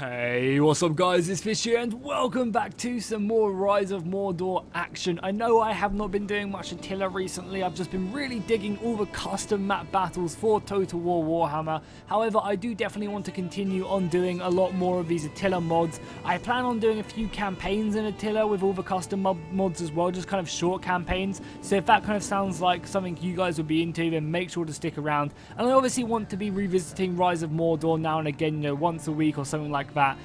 Hey, what's up guys, it's Fish here and welcome back to some more Rise of Mordor action. I know I have not been doing much Attila recently, I've just been really digging all the custom map battles for Total War Warhammer. However, I do definitely want to continue on doing a lot more of these Attila mods. I plan on doing a few campaigns in Attila with all the custom mods as well, just kind of short campaigns. So if that kind of sounds like something you guys would be into, then make sure to stick around. And I obviously want to be revisiting Rise of Mordor now and again, you know, once a week or something like that,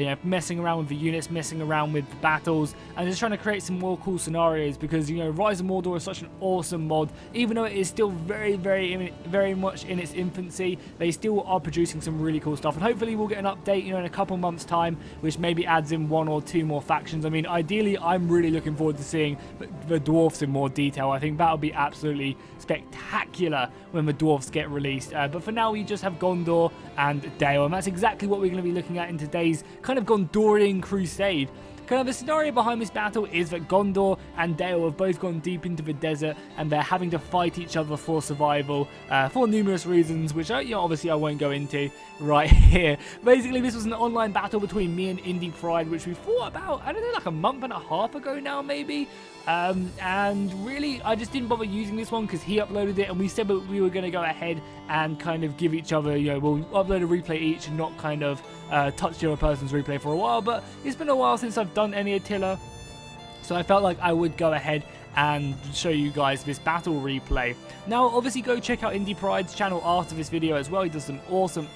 you know, messing around with the units, messing around with the battles, and just trying to create some more cool scenarios, because, you know, Rise of Mordor is such an awesome mod. Even though it is still very much in its infancy, they still are producing some really cool stuff, and hopefully we'll get an update, you know, in a couple months time, which maybe adds in 1 or 2 more factions. I mean, ideally I'm really looking forward to seeing the dwarfs in more detail. I think that'll be absolutely spectacular when the dwarfs get released, but for now we just have Gondor and Dale, and that's exactly what we're going to be looking at in today's kind of Gondorian Crusade. Kind of the scenario behind this battle is that Gondor and Dale have both gone deep into the desert, and they're having to fight each other for survival for numerous reasons, which you know, obviously I won't go into right here. Basically, this was an online battle between me and Indie Pride, which we fought about, I don't know, like a month and a half ago now, maybe. And really, I just didn't bother using this one because he uploaded it, and we said that we were going to go ahead and kind of give each other, you know, we'll upload a replay each and not kind of touch the other person's replay for a while. But it's been a while since I've done any Attila, so I felt like I would go ahead and show you guys this battle replay. Now, obviously, go check out Indie Pride's channel after this video as well. He does some awesome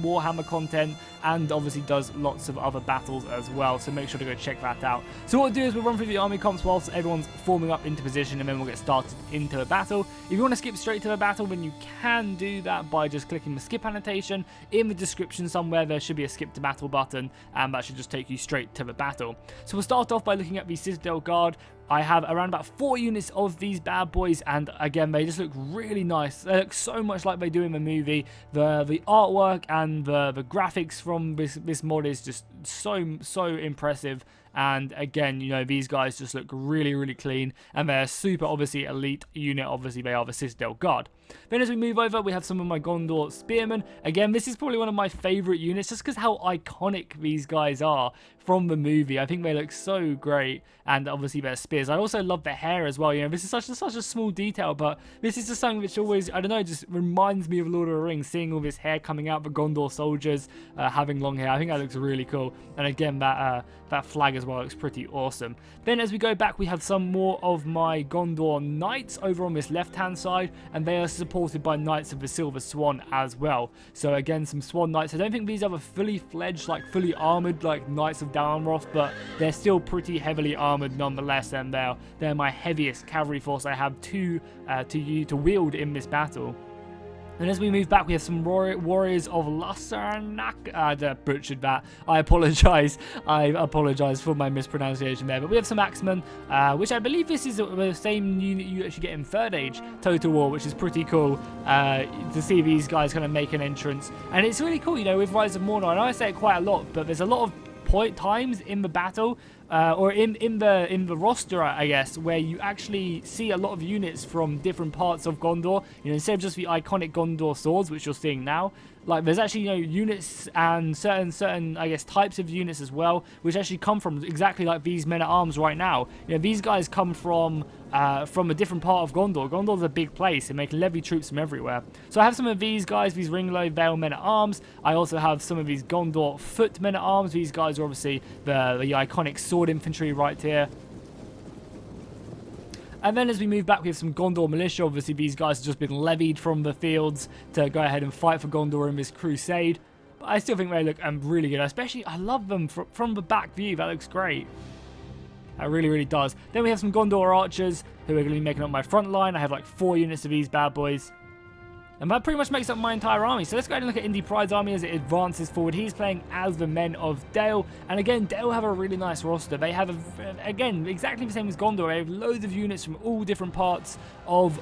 Warhammer content, and obviously does lots of other battles as well, so make sure to go check that out. So what we'll do is we'll run through the army comps whilst everyone's forming up into position, and then we'll get started into a battle. If you want to skip straight to the battle, then you can do that by just clicking the skip annotation. In the description somewhere there should be a skip to battle button, and that should just take you straight to the battle. So we'll start off by looking at the Citadel Guard. I have around about 4 units of these bad boys, and again, they just look really nice. They look so much like they do in the movie. The artwork and the graphics from this mod is just so impressive. And again, you know, these guys just look really clean, and they're super obviously elite unit. Obviously they are the Citadel Guard. Then as we move over, we have some of my Gondor Spearmen. Again, this is probably one of my favourite units, just because how iconic these guys are from the movie. I think they look so great, and obviously their spears. I also love their hair as well. You know, this is such a small detail, but this is just something which always, I don't know, just reminds me of Lord of the Rings, seeing all this hair coming out, the Gondor soldiers having long hair. I think that looks really cool. And again, that flag as well looks pretty awesome. Then as we go back, we have some more of my Gondor Knights over on this left-hand side, and they are supported by Knights of the Silver Swan as well. So again, some Swan Knights. I don't think these are the fully fledged, like fully armored, like Knights of Dalmroth, but they're still pretty heavily armored nonetheless, and they're my heaviest cavalry force I have to wield in this battle. And as we move back, we have some warriors of Lusarnak. I butchered that. I apologise. I apologise for my mispronunciation there. But we have some axemen, which I believe this is the same unit you actually get in 3rd Age Total War, which is pretty cool to see these guys kind of make an entrance. And it's really cool, you know, with Rise of Mordor. I know I say it quite a lot, but there's a lot of times in the battle, or in the roster, I guess, where you actually see a lot of units from different parts of Gondor. You know, instead of just the iconic Gondor swords, which you're seeing now, like there's actually, you know, units and certain I guess types of units as well, which actually come from exactly like these men-at-arms right now. You know, these guys come from a different part of Gondor. Gondor's a big place, and they can levy troops from everywhere. So I have some of these guys, these Ringlow Vale men-at-arms. I also have some of these Gondor Foot men-at-arms. These guys are obviously the iconic sword infantry right here. And then as we move back, we have some Gondor militia. Obviously, these guys have just been levied from the fields to go ahead and fight for Gondor in this crusade. But I still think they look really good. Especially, I love them from the back view. That looks great. That really does. Then we have some Gondor archers who are going to be making up my front line. I have like 4 units of these bad boys. And that pretty much makes up my entire army. So let's go ahead and look at Indie Pride's army as it advances forward. He's playing as the men of Dale. And again, Dale have a really nice roster. They have, again, exactly the same as Gondor. They have loads of units from all different parts of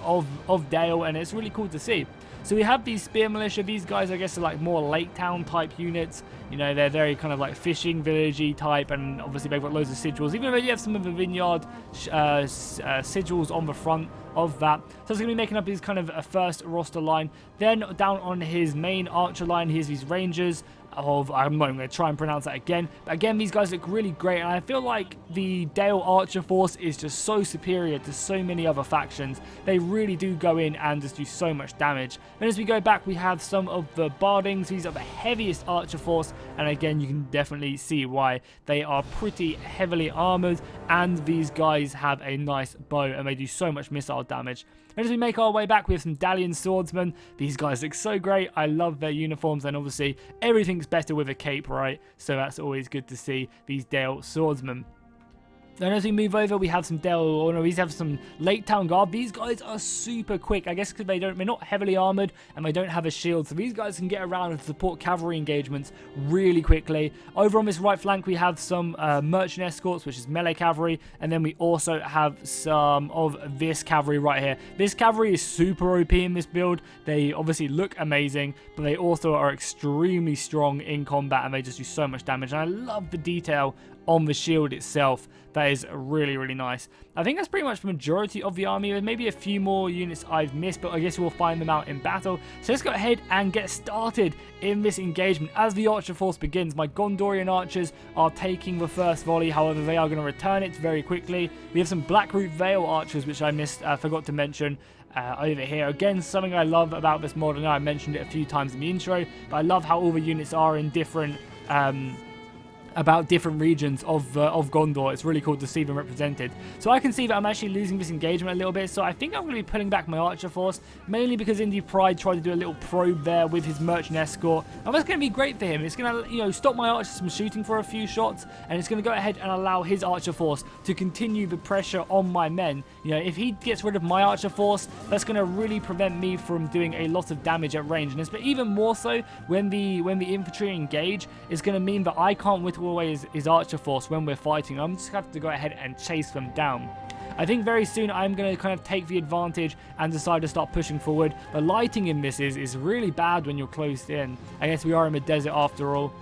Dale, and it's really cool to see. So we have these spear militia. These guys, I guess, are like more Lake Town type units. You know, they're very kind of like fishing villagey type, and obviously they've got loads of sigils. Even though you have some of the vineyard sigils on the front of that. So it's going to be making up his kind of a first roster line. Then down on his main archer line, here's these rangers. I'm not even going to try and pronounce that again. But again, these guys look really great, and I feel like the Dale Archer force is just so superior to so many other factions. They really do go in and just do so much damage. Then as we go back, we have some of the Bardings. These are the heaviest archer force, and again, you can definitely see why. They are pretty heavily armored, and these guys have a nice bow, and they do so much missile damage. And as we make our way back, we have some Dalian swordsmen. These guys look so great. I love their uniforms, and obviously everything's better with a cape, right? So that's always good to see these Dale swordsmen. Then as we move over, we have some we have some Lake Town Guard. These guys are super quick, I guess because they're not heavily armored and they don't have a shield. So these guys can get around and support cavalry engagements really quickly. Over on this right flank, we have some merchant escorts, which is melee cavalry. And then we also have some of this cavalry right here. This cavalry is super OP in this build. They obviously look amazing, but they also are extremely strong in combat, and they just do so much damage. And I love the detail on the shield itself. That is really, really nice. I think that's pretty much the majority of the army. There's maybe a few more units I've missed, but I guess we'll find them out in battle. So let's go ahead and get started in this engagement. As the archer force begins, my Gondorian archers are taking the first volley. However, they are going to return it very quickly. We have some Blackroot Vale archers, which I forgot to mention. Over here. Again, something I love about this mod. I know I mentioned it a few times in the intro, but I love how all the units are in different regions of Gondor. It's really cool to see them represented. So I can see that I'm actually losing this engagement a little bit, so I think I'm going to be pulling back my archer force, mainly because Indie Pride tried to do a little probe there with his merchant escort, and that's going to be great for him. It's going to, stop my archers from shooting for a few shots, and it's going to go ahead and allow his archer force to continue the pressure on my men. If he gets rid of my archer force, that's going to really prevent me from doing a lot of damage at range, and it's even more so when the infantry engage. It's going to mean that I can't whittle away his archer force when we're fighting. I'm just going to have to go ahead and chase them down. I think very soon I'm going to kind of take the advantage and decide to start pushing forward. The lighting in this is really bad when you're close in. I guess we are in the desert after all.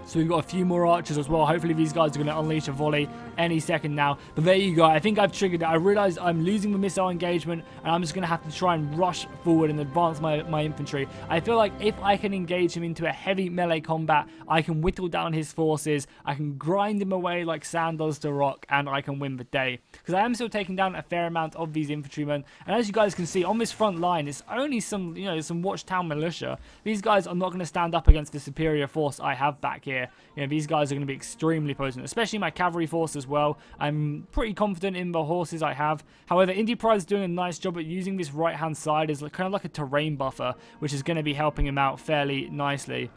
So we've got a few more archers as well. Hopefully these guys are going to unleash a volley any second now. But there you go. I think I've triggered it. I realized I'm losing the missile engagement, and I'm just going to have to try and rush forward and advance my infantry. I feel like if I can engage him into a heavy melee combat, I can whittle down his forces, I can grind him away like sand does to rock, and I can win the day. Because I am still taking down a fair amount of these infantrymen. And as you guys can see, on this front line, it's only some Watchtown militia. These guys are not going to stand up against the superior force I have back here. These guys are going to be extremely potent, especially my cavalry force as well. I'm pretty confident in the horses I have. However, Indie Pride is doing a nice job at using this right-hand side as kind of like a terrain buffer, which is going to be helping him out fairly nicely.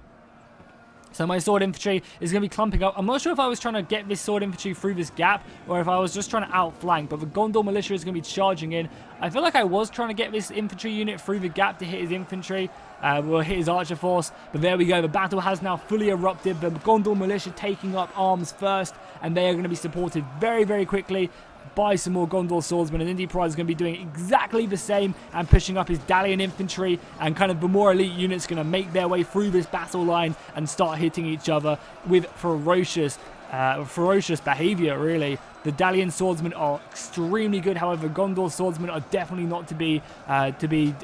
So my sword infantry is going to be clumping up. I'm not sure if I was trying to get this sword infantry through this gap or if I was just trying to outflank, but the Gondor militia is going to be charging in. I feel like I was trying to get this infantry unit through the gap to hit his infantry, hit his archer force, but there we go. The battle has now fully erupted. The Gondor militia taking up arms first, and they are going to be supported very, very quickly by some more Gondor swordsmen, and Indie Pride is going to be doing exactly the same and pushing up his Dalian infantry, and kind of the more elite units going to make their way through this battle line and start hitting each other with ferocious behavior, really. The Dalian swordsmen are extremely good. However, Gondor swordsmen are definitely not to be undermatched.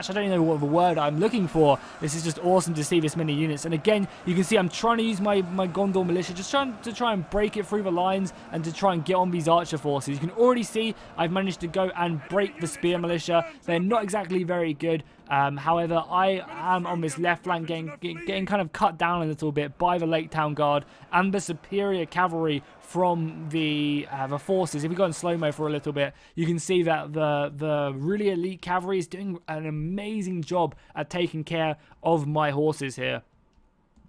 I don't even know what the word I'm looking for. This is just awesome to see this many units. And again, you can see I'm trying to use my Gondor militia, just trying to try and break it through the lines and to try and get on these archer forces. You can already see I've managed to go and break the spear militia. They're not exactly very good. However, I am on this left flank getting kind of cut down a little bit by the Lake Town Guard and the superior cavalry from the forces. If we go in slow-mo for a little bit, you can see that the really elite cavalry is doing an amazing job at taking care of my horses here.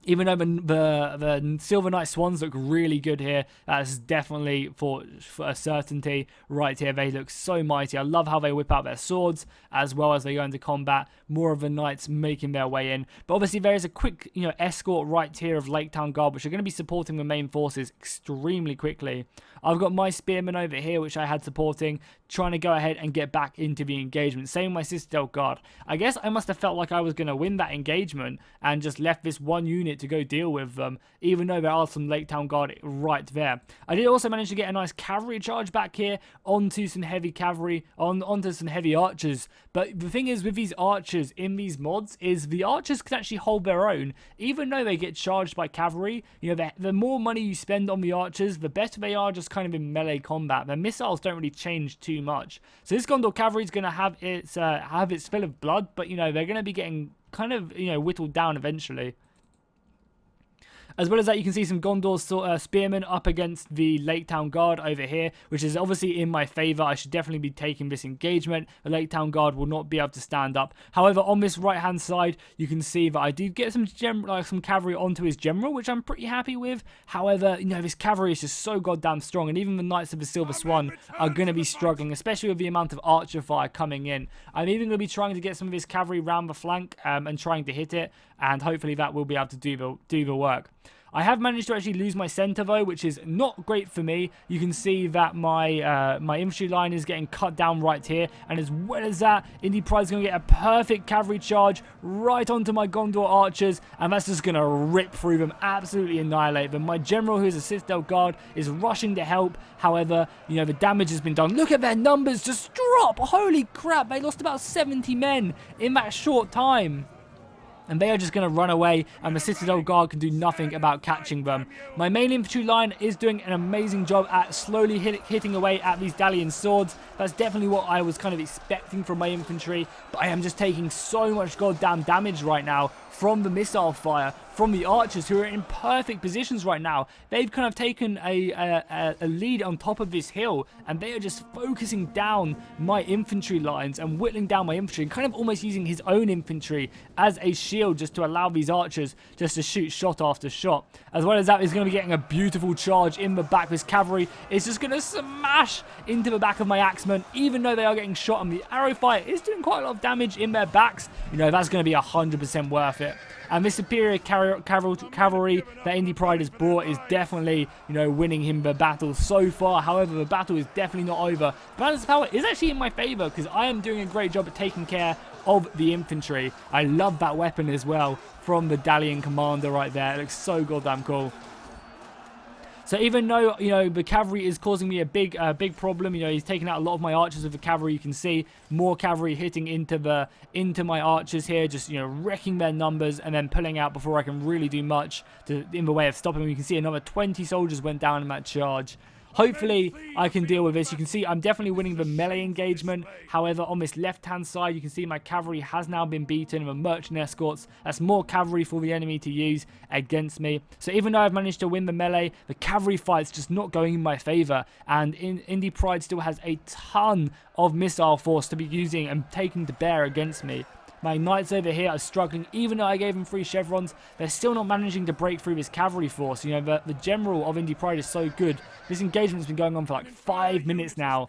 Even though the Silver Knight Swans look really good here, that's definitely for a certainty right here. They look so mighty. I love how they whip out their swords as well as they go into combat. More of the knights making their way in. But obviously there is a quick escort right here of Lake Town Guard, which are going to be supporting the main forces extremely quickly. I've got my spearmen over here, which I had supporting, trying to go ahead and get back into the engagement. Same with my Citadel Guard. I guess I must have felt like I was going to win that engagement and just left this one unit it to go deal with them, even though there are some Lake Town Guard right there. I did also manage to get a nice cavalry charge back here onto some heavy cavalry, onto some heavy archers. But the thing is with these archers in these mods is the archers can actually hold their own, even though they get charged by cavalry. You know, the more money you spend on the archers, the better they are just kind of in melee combat. Their missiles don't really change too much. So this Gondor cavalry is going to have its fill of blood, but you know, they're going to be getting kind of, you know, whittled down eventually. As well as that, you can see some Gondor spearmen up against the Lake Town Guard over here, which is obviously in my favour. I should definitely be taking this engagement. The Lake Town Guard will not be able to stand up. However, on this right-hand side, you can see that I do get some cavalry onto his general, which I'm pretty happy with. However, you know, this cavalry is just so goddamn strong, and even the Knights of the Silver Swan are going to be struggling, especially with the amount of archer fire coming in. I'm even going to be trying to get some of his cavalry round the flank and trying to hit it, and hopefully that will be able to do the work. I have managed to actually lose my center though, which is not great for me. You can see that my my infantry line is getting cut down right here, and as well as that, Indy Pride is going to get a perfect cavalry charge right onto my Gondor archers, and that's just going to rip through them, absolutely annihilate them. My general, who is a Citadel Guard, is rushing to help. However, you know, the damage has been done. Look at their numbers just drop. Holy crap, they lost about 70 men in that short time. And they are just going to run away, and the Citadel Guard can do nothing about catching them. My main infantry line is doing an amazing job at slowly hitting away at these Dalian swords. That's definitely what I was kind of expecting from my infantry, but I am just taking so much goddamn damage right now from the missile fire, from the archers, who are in perfect positions right now. They've kind of taken a lead on top of this hill, and they are just focusing down my infantry lines and whittling down my infantry, and kind of almost using his own infantry as a shield just to allow these archers just to shoot shot after shot. As well as that, he's going to be getting a beautiful charge in the back. This cavalry is just going to smash into the back of my axemen, even though they are getting shot, and the arrow fire is doing quite a lot of damage in their backs. You know, that's going to be 100% worth it. And this superior cavalry that Indy Pride has brought is definitely, you know, winning him the battle so far. However, the battle is definitely not over. Balance of power is actually in my favor, because I am doing a great job at taking care of the infantry. I love that weapon as well from the Dalian commander right there. It looks so goddamn cool. So even though, you know, the cavalry is causing me a big problem, you know, he's taking out a lot of my archers with the cavalry. You can see more cavalry hitting into my archers here, just, you know, wrecking their numbers and then pulling out before I can really do much in the way of stopping them. You can see another 20 soldiers went down in that charge. Hopefully, I can deal with this. You can see I'm definitely winning the melee engagement. However, on this left-hand side, you can see my cavalry has now been beaten with merchant escorts. That's more cavalry for the enemy to use against me. So even though I've managed to win the melee, the cavalry fight's just not going in my favor. And Indy Pride still has a ton of missile force to be using and taking to bear against me. My knights over here are struggling. Even though I gave them 3 chevrons, they're still not managing to break through this cavalry force. You know, the general of Indy Pride is so good. This engagement's been going on for like 5 minutes now,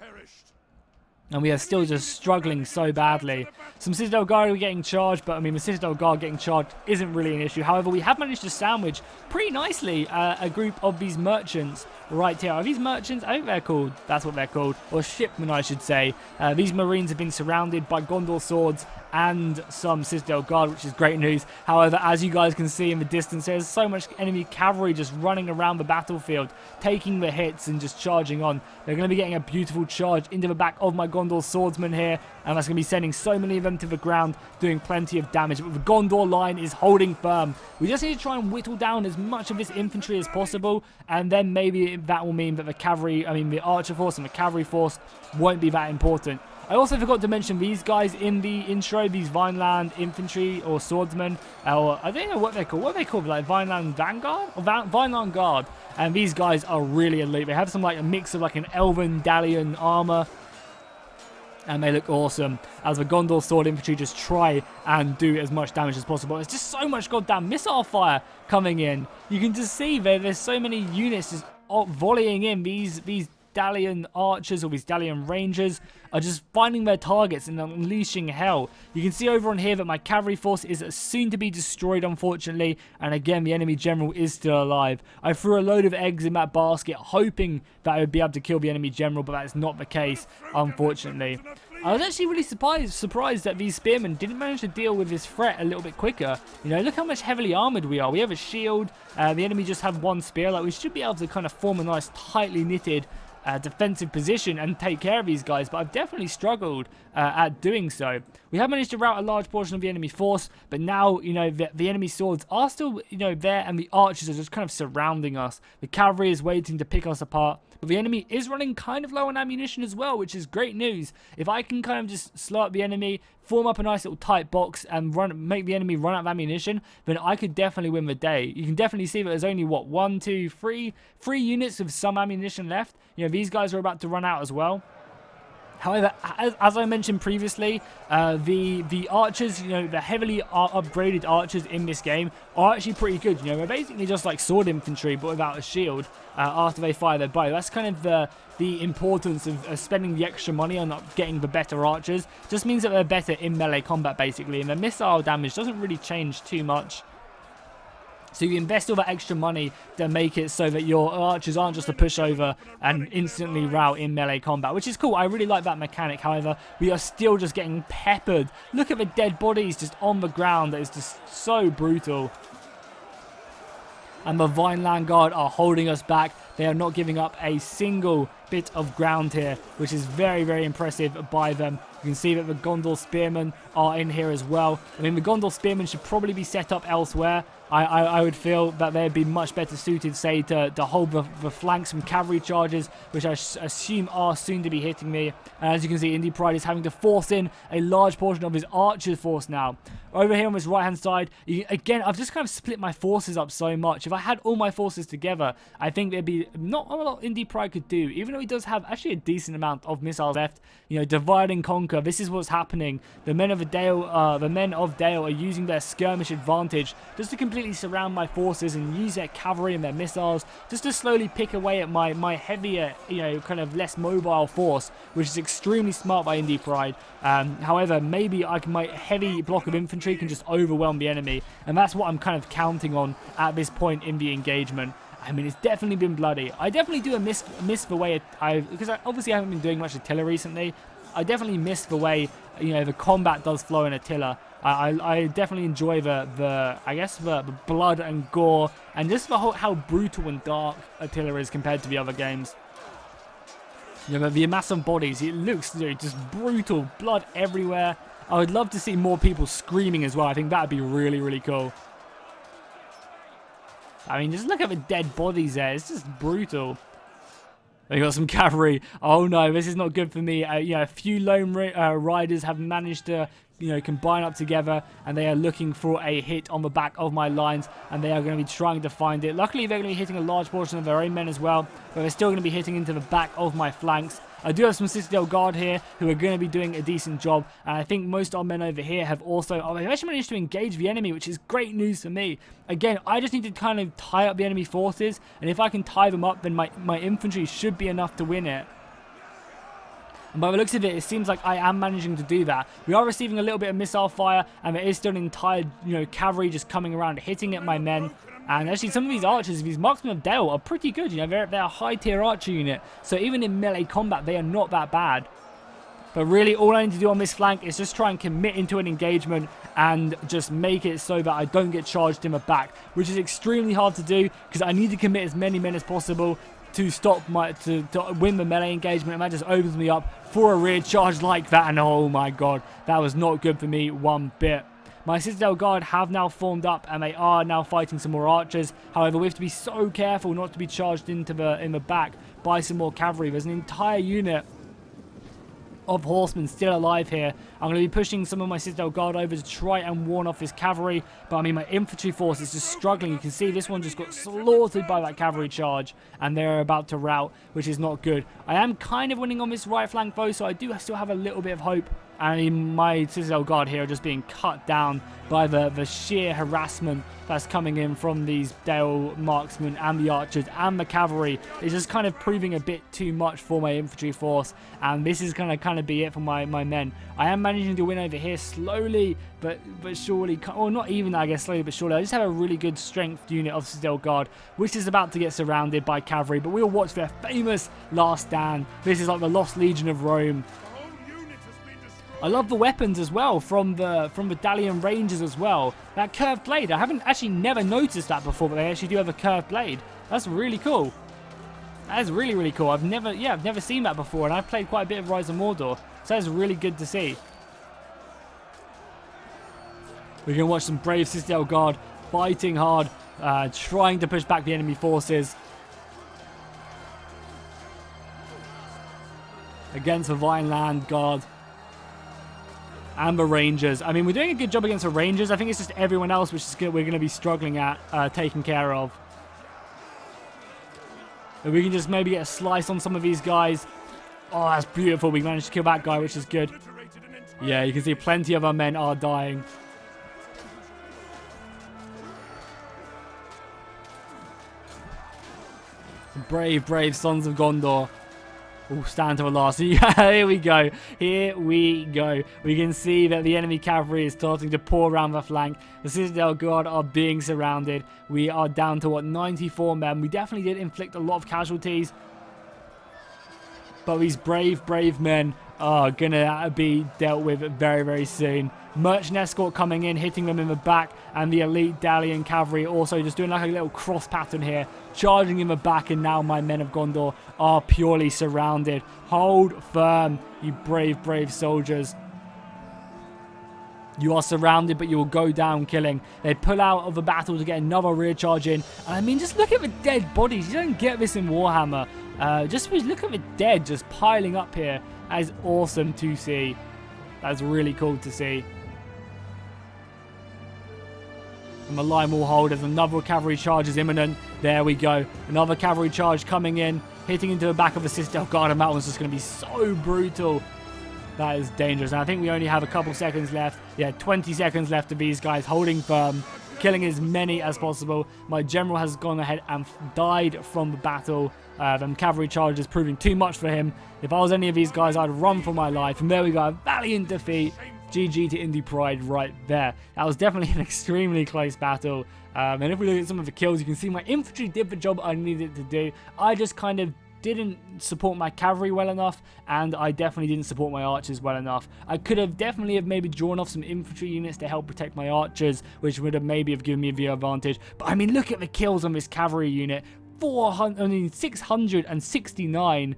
and we are still just struggling so badly. Some Citadel Guard are getting charged, but I mean, the Citadel Guard getting charged isn't really an issue. However, we have managed to sandwich pretty nicely a group of these merchants right here. Are these merchants? I think they're called, that's what they're called, or shipmen, I should say. These marines have been surrounded by Gondor swords and some Citadel Guard, which is great news. However, as you guys can see in the distance, there's so much enemy cavalry just running around the battlefield, taking the hits and just charging on. They're going to be getting a beautiful charge into the back of my Gondor swordsmen here, and that's going to be sending so many of them to the ground, doing plenty of damage. But the Gondor line is holding firm. We just need to try and whittle down as much of this infantry as possible, and then maybe that will mean that the cavalry, I mean the archer force and the cavalry force won't be that important. I also forgot to mention these guys in the intro, these Vineland infantry or swordsmen, or I don't know what they're called. What are they called? Like Vineland Vanguard? Or Vineland Guard. And these guys are really elite. They have some like a mix of like an elven Dalian armor, and they look awesome as the Gondor sword infantry just try and do as much damage as possible. There's just so much goddamn missile fire coming in. You can just see there's so many units just volleying in. These Dalian archers or these Dalian rangers are just finding their targets and unleashing hell. You can see over on here that my cavalry force is soon to be destroyed, unfortunately, and again the enemy general is still alive. I threw a load of eggs in that basket hoping that I would be able to kill the enemy general, but that is not the case, unfortunately. I was actually really surprised that these spearmen didn't manage to deal with this threat a little bit quicker. You know, look how much heavily armored we are. We have a shield. The enemy just have one spear. Like, we should be able to kind of form a nice tightly knitted defensive position and take care of these guys, but I've definitely struggled at doing so. We have managed to rout a large portion of the enemy force, but now, you know, the enemy swords are still, you know, there, and the archers are just kind of surrounding us. The cavalry is waiting to pick us apart, but the enemy is running kind of low on ammunition as well, which is great news. If I can kind of just slow up the enemy, form up a nice little tight box, and make the enemy run out of ammunition, then I could definitely win the day. You can definitely see that there's only, what, 1, 2, 3 units of some ammunition left. You know, these guys are about to run out as well. However, as I mentioned previously, the archers, you know, the heavily upgraded archers in this game are actually pretty good. You know, they're basically just like sword infantry, but without a shield after they fire their bow. That's kind of the importance of spending the extra money on not getting the better archers. Just means that they're better in melee combat, basically, and the missile damage doesn't really change too much. So you invest all that extra money to make it so that your archers aren't just a pushover and instantly rout in melee combat, which is cool. I really like that mechanic. However, we are still just getting peppered. Look at the dead bodies just on the ground. That is just so brutal. And the Vineland Guard are holding us back. They are not giving up a single bit of ground here, which is very, very impressive by them. You can see that the Gondor Spearmen are in here as well. I mean, the Gondor Spearmen should probably be set up elsewhere. I would feel that they'd be much better suited, say, to hold the flanks from cavalry charges, which I assume are soon to be hitting me. And as you can see, Indy Pride is having to force in a large portion of his archer force now. Over here on this right-hand side, again, I've just kind of split my forces up so much. If I had all my forces together, I think there'd be not a lot Indy Pride could do, even though he does have actually a decent amount of missiles left. You know, divide and conquer. This is what's happening. The men of Dale are using their skirmish advantage just to completely surround my forces and use their cavalry and their missiles just to slowly pick away at my heavier, you know, kind of less mobile force, which is extremely smart by Indy Pride. However, maybe my heavy block of infantry can just overwhelm the enemy, and that's what I'm kind of counting on at this point in the engagement. I mean, it's definitely been bloody. I definitely do miss the way because I obviously haven't been doing much Attila recently. I definitely miss the way, you know, the combat does flow in Attila. I definitely enjoy the blood and gore, and just how brutal and dark Attila is compared to the other games. You know, the mass of bodies, it looks, you know, just brutal, blood everywhere. I would love to see more people screaming as well. I think that would be really, really cool. I mean, just look at the dead bodies there. It's just brutal. We got some cavalry. Oh no, this is not good for me. You know, a few lone riders have managed to, you know, combine up together, and they are looking for a hit on the back of my lines, and they are going to be trying to find it. Luckily, they're going to be hitting a large portion of their own men as well, but they're still going to be hitting into the back of my flanks. I do have some Citadel Guard here who are going to be doing a decent job, and I think most of our men over here have also they've actually managed to engage the enemy, which is great news for me. Again, I just need to kind of tie up the enemy forces, and if I can tie them up, then my infantry should be enough to win it. And by the looks of it, it seems like I am managing to do that. We are receiving a little bit of missile fire, and there is still an entire, you know, cavalry just coming around, hitting at my men. And actually, some of these archers, these marksmen of Dale, are pretty good. You know, they're a high-tier archer unit, so even in melee combat, they are not that bad. But really, all I need to do on this flank is just try and commit into an engagement and just make it so that I don't get charged in the back, which is extremely hard to do because I need to commit as many men as possible to stop to win the melee engagement, and that just opens me up for a rear charge like that. And oh my god, that was not good for me one bit. My Citadel Guard have now formed up, and they are now fighting some more archers. However, we have to be so careful not to be charged in the back by some more cavalry. There's an entire unit of horsemen still alive here. I'm going to be pushing some of my Citadel Guard over to try and warn off this cavalry, but I mean, my infantry force is just struggling. You can see this one just got slaughtered by that cavalry charge, and they're about to rout, which is not good. I am kind of winning on this right flank though, so I do still have a little bit of hope. And my Citadel Guard here are just being cut down by the sheer harassment that's coming in from these Dale marksmen and the archers and the cavalry. It's just kind of proving a bit too much for my infantry force, and this is going to kind of be it for my men. I am managing to win over here slowly but surely, or not even I guess slowly but surely. I just have a really good strength unit of Citadel Guard, which is about to get surrounded by cavalry, but we'll watch their famous last stand. This is like the Lost Legion of Rome. I love the weapons as well from the Dalian Rangers as well. That curved blade, I haven't actually never noticed that before, but they actually do have a curved blade. That's really cool. That is really, really cool. I've never seen that before, and I've played quite a bit of Rise of Mordor, so that's really good to see. We're going to watch some brave Citadel Guard fighting hard, trying to push back the enemy forces against the Vineland Guard and the Rangers. I mean, we're doing a good job against the Rangers. I think it's just everyone else which is we're going to be struggling at taking care of. If we can just maybe get a slice on some of these guys. Oh, that's beautiful. We managed to kill that guy, which is good. Yeah, you can see plenty of our men are dying. Brave, brave sons of Gondor. Oh, stand to the last. Yeah, here we go. Here we go. We can see that the enemy cavalry is starting to pour around the flank. The Citadel Guard are being surrounded. We are down to, what, 94 men. We definitely did inflict a lot of casualties. But these brave, brave men are going to be dealt with very, very soon. Merchant escort coming in, hitting them in the back, and the elite Dalian cavalry also just doing like a little cross pattern here, charging in the back, and now my men of Gondor are purely surrounded. Hold firm, you brave, brave soldiers. You are surrounded, but you will go down killing. They pull out of the battle to get another rear charge in. And I mean, just look at the dead bodies. You don't get this in Warhammer. Just look at the dead just piling up here. That is awesome to see. That's really cool to see. And the line will hold as another cavalry charge is imminent. There we go. Another cavalry charge coming in, hitting into the back of the Citadel Guard, and that one's just going to be so brutal. That is dangerous. And I think we only have a couple seconds left. Yeah, 20 seconds left of these guys holding firm, killing as many as possible. My general has gone ahead and died from the battle. Them cavalry charges proving too much for him. If I was any of these guys, I'd run for my life. And there we go. A valiant defeat. GG to Indie Pride right there. That was definitely an extremely close battle. And if we look at some of the kills, you can see my infantry did the job I needed to do. I just kind of didn't support my cavalry well enough, and I definitely didn't support my archers well enough. I could have definitely maybe drawn off some infantry units to help protect my archers, which would have maybe have given me the advantage. But I mean, look at the kills on this cavalry unit. 669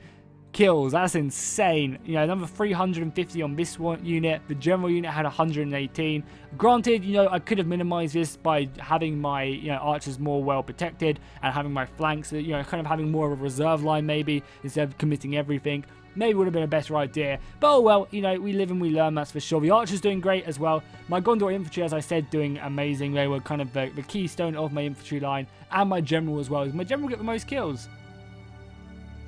kills. That's insane. You know, number 350 on this one unit. The general unit had 118. Granted, you know, I could have minimized this by having my, you know, archers more well protected and having my flanks, you know, kind of having more of a reserve line maybe instead of committing everything. Maybe would have been a better idea. But oh well, you know, we live and we learn, that's for sure. The archers doing great as well. My Gondor infantry, as I said, doing amazing. They were kind of the keystone of my infantry line, and my general as well. My general get the most kills.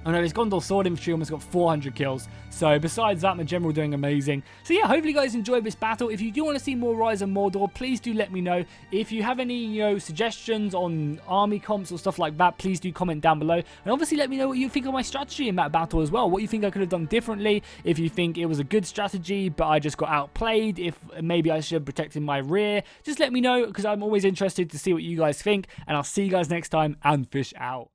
I know his Gondor sword infantry almost got 400 kills. So besides that, my general doing amazing. So yeah, hopefully you guys enjoyed this battle. If you do want to see more Rise of Mordor, please do let me know. If you have any, you know, suggestions on army comps or stuff like that, please do comment down below. And obviously let me know what you think of my strategy in that battle as well. What you think I could have done differently. If you think it was a good strategy, but I just got outplayed. If maybe I should have protected my rear. Just let me know, because I'm always interested to see what you guys think. And I'll see you guys next time, and fish out.